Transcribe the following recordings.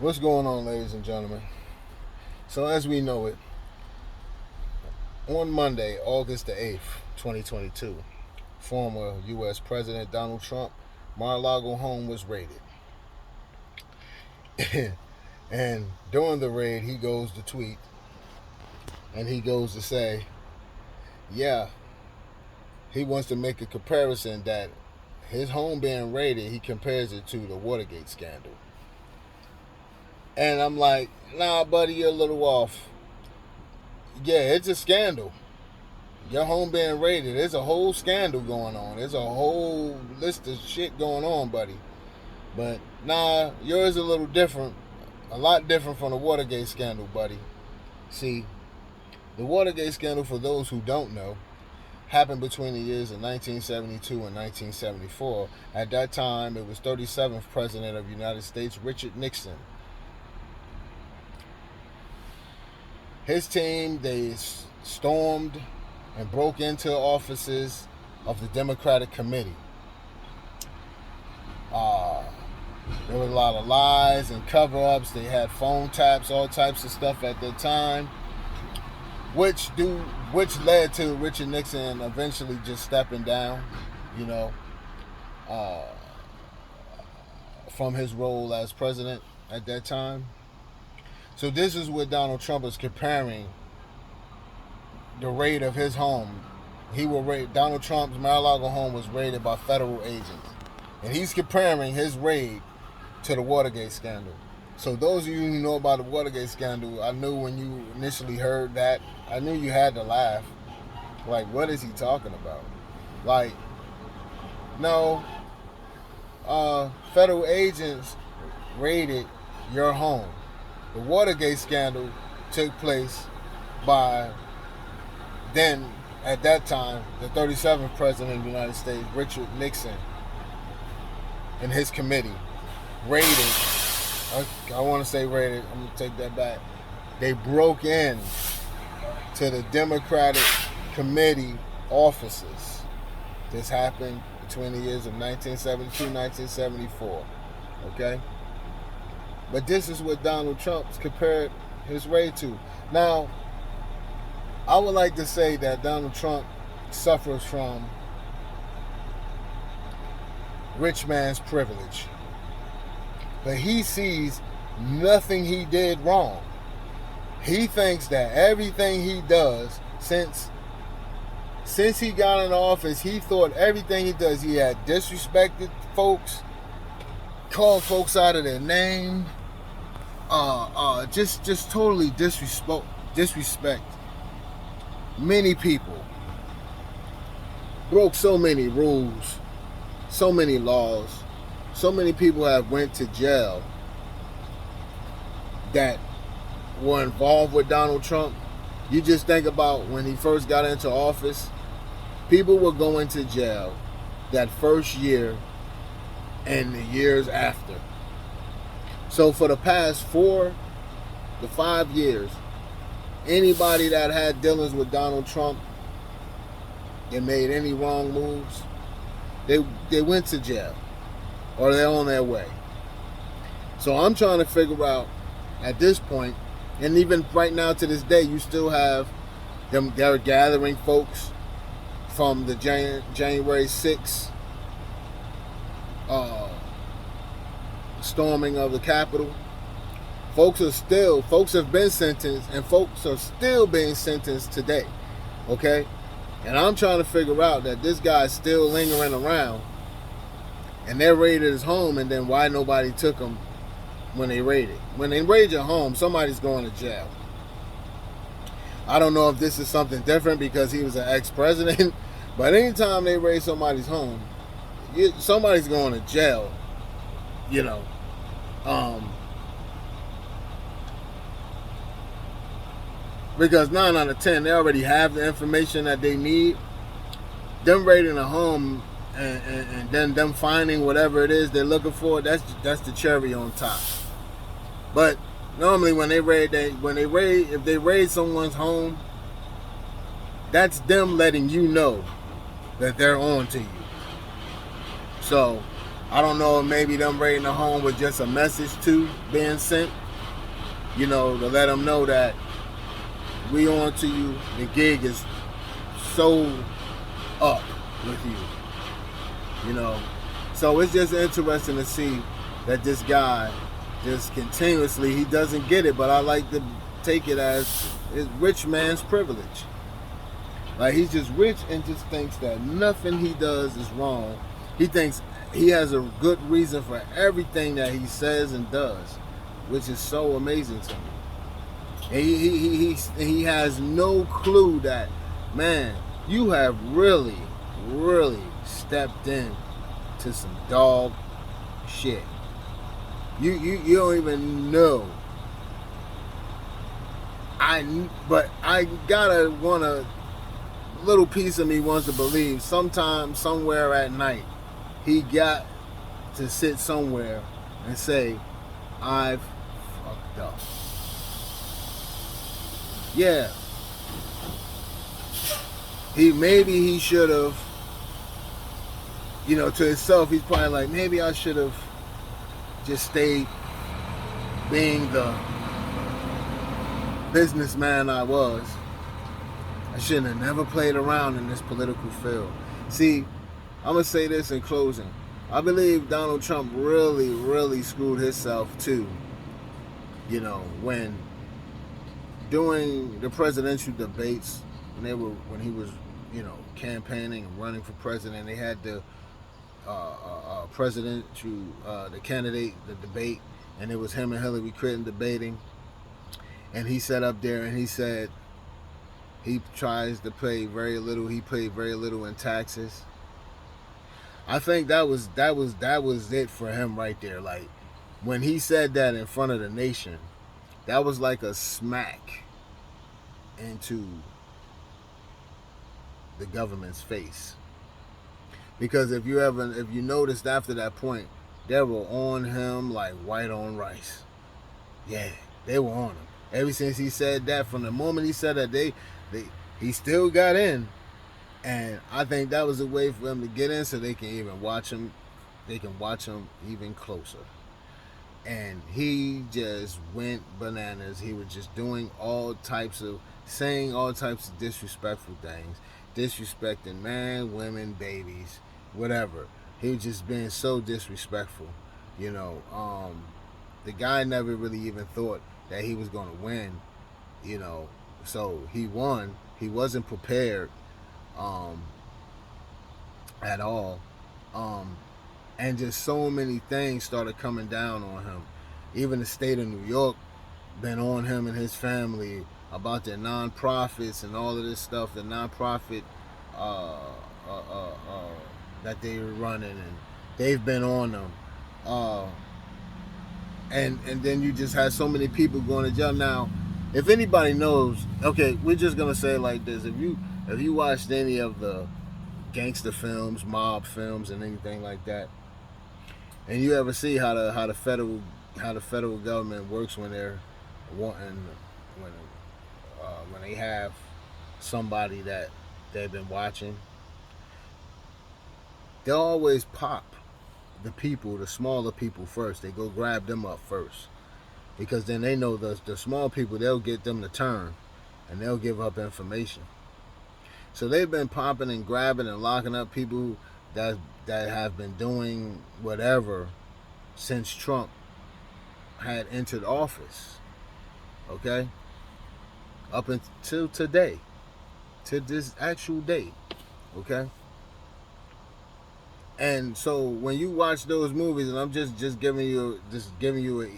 What's going on, ladies and gentlemen? So, as we know it, on Monday, August the 8th, 2022, former U.S. President Donald Trump Mar-a-Lago home was raided. And during the raid, he goes to tweet and he goes to say, yeah, he wants to make a comparison that his home being raided, he compares it to the Watergate scandal. And I'm like, nah, buddy, you're a little off. Yeah, it's a scandal. Your home being raided. There's a whole scandal going on. There's a whole list of shit going on, buddy. But nah, yours is a little different. A lot different from the Watergate scandal, buddy. See, the Watergate scandal, for those who don't know, happened between the years of 1972 and 1974. At that time, it was 37th President of the United States, Richard Nixon. His team, they stormed and broke into offices of the Democratic Committee. There was a lot of lies and cover-ups. They had phone taps, all types of stuff at the time, which led to Richard Nixon eventually just stepping down, from his role as president at that time. So this is what Donald Trump is comparing the raid of his home. Donald Trump's Mar-a-Lago home was raided by federal agents. And he's comparing his raid to the Watergate scandal. So those of you who know about the Watergate scandal, I knew when you initially heard that, I knew you had to laugh. Like, what is he talking about? Like, no, federal agents raided your home. The Watergate scandal took place by then, at that time, the 37th President of the United States, Richard Nixon, and his committee raided, I want to say raided, I'm going to take that back. They broke in to the Democratic Committee offices. This happened between the years of 1972 and 1974. Okay? But this is what Donald Trump's compared his raid to. Now, I would like to say that Donald Trump suffers from rich man's privilege. But he sees nothing he did wrong. He thinks that everything he does, since he got in office, he thought everything he does, he had disrespected folks, called folks out of their name, just totally disrespect many people, broke so many rules, so many laws, so many people have went to jail that were involved with Donald Trump. You just think about when he first got into office, people were going to jail that first year and the years after. So for the past 4 to 5 years, anybody that had dealings with Donald Trump and made any wrong moves, they went to jail or they're on their way. So I'm trying to figure out at this point, and even right now to this day, you still have them. They're gathering folks from the January 6th storming of the Capitol. Folks have been sentenced, and folks are still being sentenced today. Okay? And I'm trying to figure out that this guy's still lingering around, and they raided his home, and then why nobody took him when they raided. When they raid your home, somebody's going to jail. I don't know if this is something different because he was an ex-president, but anytime they raid somebody's home, somebody's going to jail, because 9 out of 10, they already have the information that they need. Them raiding a home and then them finding whatever it is they're looking for, that's the cherry on top. But normally when they raid, if they raid someone's home, that's them letting you know that they're on to you. So I don't know if maybe them raiding the home was just a message to being sent, you know, to let them know that we on to you. The gig is so up with you, you know. So it's just interesting to see that this guy just continuously, he doesn't get it, but I like to take it as it's rich man's privilege. Like, he's just rich and just thinks that nothing he does is wrong. He thinks he has a good reason for everything that he says and does, which is so amazing to me. And he has no clue that, man, you have really, really stepped in to some dog shit. You don't even know. But I gotta wanna. Little piece of me wants to believe sometime, somewhere at night, he got to sit somewhere and say, I've fucked up. Yeah. Maybe he should have, you know, to himself, he's probably like, maybe I should have just stayed being the businessman I was. I shouldn't have never played around in this political field. See, I'm going to say this in closing. I believe Donald Trump really, really screwed himself too. You know, when doing the presidential debates, when he was, you know, campaigning and running for president, they had the the candidate, the debate, and it was him and Hillary Clinton debating. And he sat up there and he said, he tries to pay very little. He paid very little in taxes. I think that was it for him right there. Like, when he said that in front of the nation, that was like a smack into the government's face. Because if you noticed after that point, they were on him like white on rice. Yeah, they were on him. Ever since he said that, from the moment he said that, he still got in. And I think that was a way for him to get in so they can even watch him. They can watch him even closer. And he just went bananas. He was just saying all types of disrespectful things. Disrespecting man, women, babies, whatever. He was just being so disrespectful. You know, the guy never really even thought that he was going to win, you know. So he won. He wasn't prepared at all. And just so many things started coming down on him. Even the state of New York been on him and his family about their non-profits and all of this stuff, the non-profit that they were running, and they've been on them. And then you just had so many people going to jail. Now, if anybody knows, okay, we're just gonna say it like this: if you watched any of the gangster films, mob films, and anything like that, and you ever see how the federal government works when they're wanting when they have somebody that they've been watching, they'll always pop the smaller people first. They go grab them up first, because then they know the small people, they'll get them to turn and they'll give up information. So they've been popping and grabbing and locking up people that have been doing whatever since Trump had entered office. Okay? Up until today. To this actual date. Okay? And so when you watch those movies, and I'm just giving you a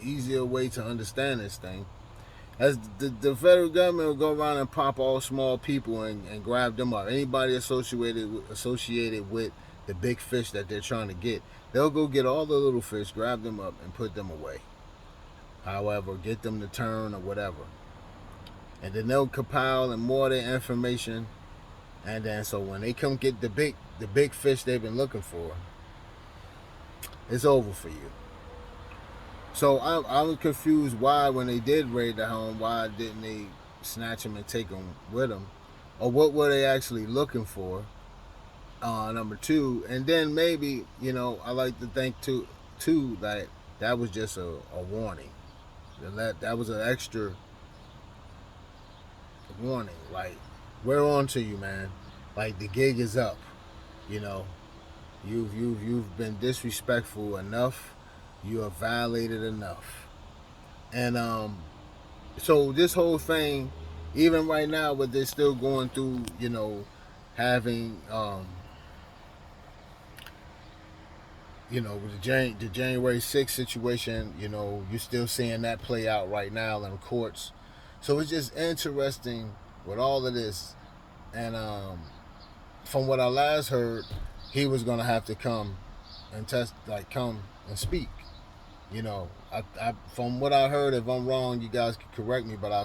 easier way to understand this thing, as the federal government will go around and pop all small people and grab them up. Anybody associated with the big fish that they're trying to get, they'll go get all the little fish, grab them up, and put them away. However, get them to turn or whatever. And then they'll compile and more their information. And then so when they come get the big fish they've been looking for, it's over for you. So I was confused why, when they did raid the home, why didn't they snatch him and take him with them? Or what were they actually looking for? Number two, and then maybe I like to think too that that was just a warning. That was an extra warning. Like, we're on to you, man. Like, the gig is up. You know, you've been disrespectful enough. You have violated enough. And so this whole thing, even right now, but they're still going through, having with the January 6th situation, you're still seeing that play out right now in the courts. So it's just interesting with all of this. And from what I last heard, he was gonna have to come and come and speak. From what I heard, if I'm wrong, you guys can correct me, but I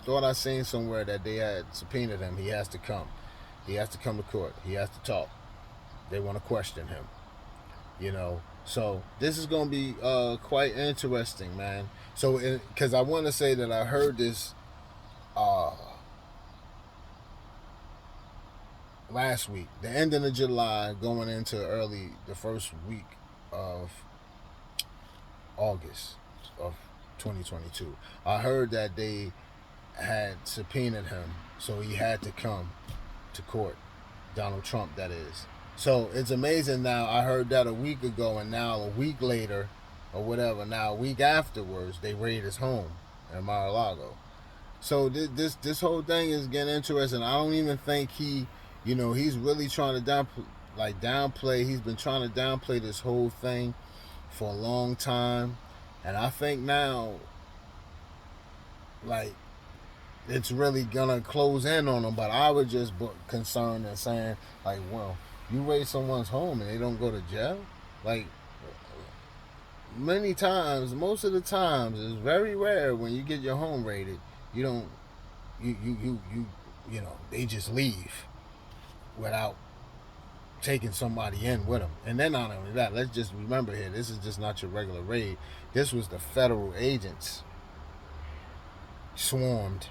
thought I seen somewhere that they had subpoenaed him. He has to come. He has to come to court. He has to talk. They want to question him. So this is going to be quite interesting, man. So because I want to say that I heard this last week, the ending of July, going into the first week of August of 2022. I heard that they had subpoenaed him, so he had to come to court. Donald Trump, that is. So it's amazing now. I heard that a week ago, and now a week later, or whatever, now a week afterwards, they raid his home in Mar-a-Lago. So this whole thing is getting interesting. I don't even think he's really trying to downplay. He's been trying to downplay this whole thing for a long time, and I think now, like, it's really gonna close in on him. But I was just concerned and saying, like, well, you raid someone's home and they don't go to jail? Like, most of the times, it's very rare when you get your home raided, you don't, they just leave without taking somebody in with them. And then not only that, let's just remember here, this is just not your regular raid. This was the federal agents swarmed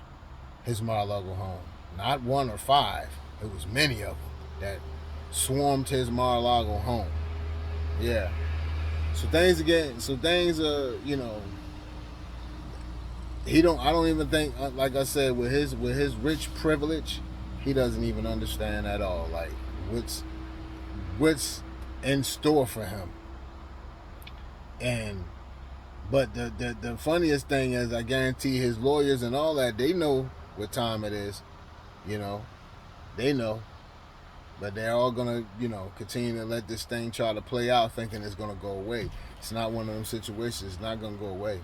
his Mar-a-Lago home. Not one or five. It was many of them that swarmed his Mar-a-Lago home. Yeah. So things are, I don't even think, like I said, with his rich privilege, he doesn't even understand at all, like, what's in store for him. But the funniest thing is, I guarantee his lawyers and all that, they know what time it is. They know. But they're all going to, continue to let this thing try to play out, thinking it's going to go away. It's not one of them situations. It's not going to go away.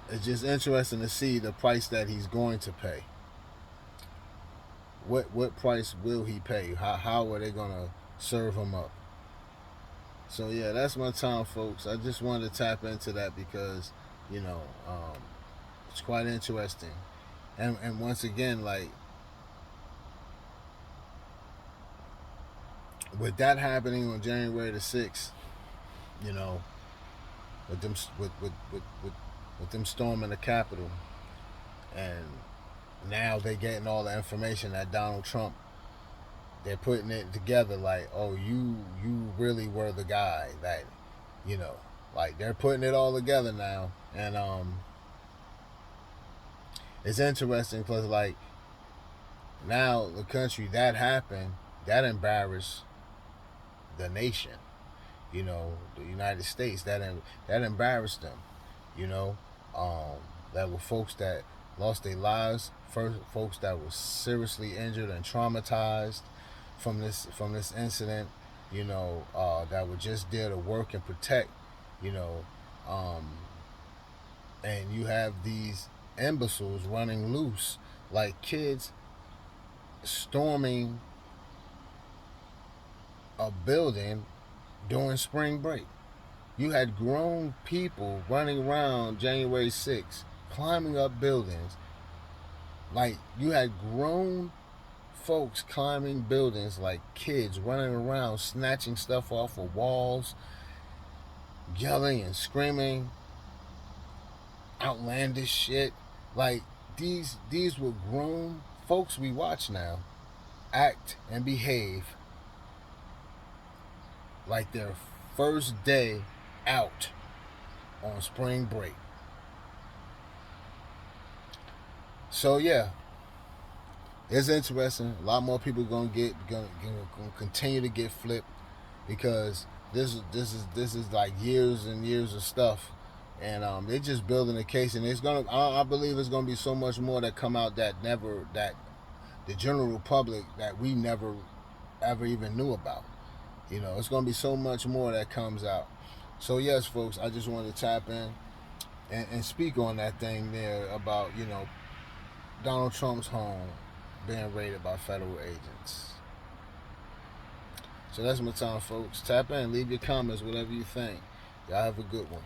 It's just interesting to see the price that he's going to pay. What price will he pay? How are they going to serve him up? So, yeah, that's my time, folks. I just wanted to tap into that because, it's quite interesting. And once again, like, with that happening on January the 6th, with them storming the Capitol, and now they're getting all the information that Donald Trump, they're putting it together like, oh, you really were the guy that, like, they're putting it all together now. And it's interesting because, like, now the country that happened, that embarrassed the nation, the United States, that embarrassed them, that were folks that lost their lives, folks that were seriously injured and traumatized from this incident, that were just there to work and protect, and you have these imbeciles running loose like kids storming a building during spring break. You had grown people running around January 6th, climbing up buildings. Like, you had grown folks climbing buildings like kids running around, snatching stuff off of walls, yelling and screaming outlandish shit. Like, these were grown folks we watch now act and behave like their first day out on spring break. So yeah, it's interesting. A lot more people gonna continue to get flipped because this is like years and years of stuff, and they're just building a case, and it's gonna. I believe it's gonna be so much more that come out that the general public that we never ever even knew about. You know, it's gonna be so much more that comes out. So yes, folks, I just wanted to tap in and speak on that thing there about Donald Trump's home being raided by federal agents. So that's my time, folks. Tap in, leave your comments, whatever you think. Y'all have a good one.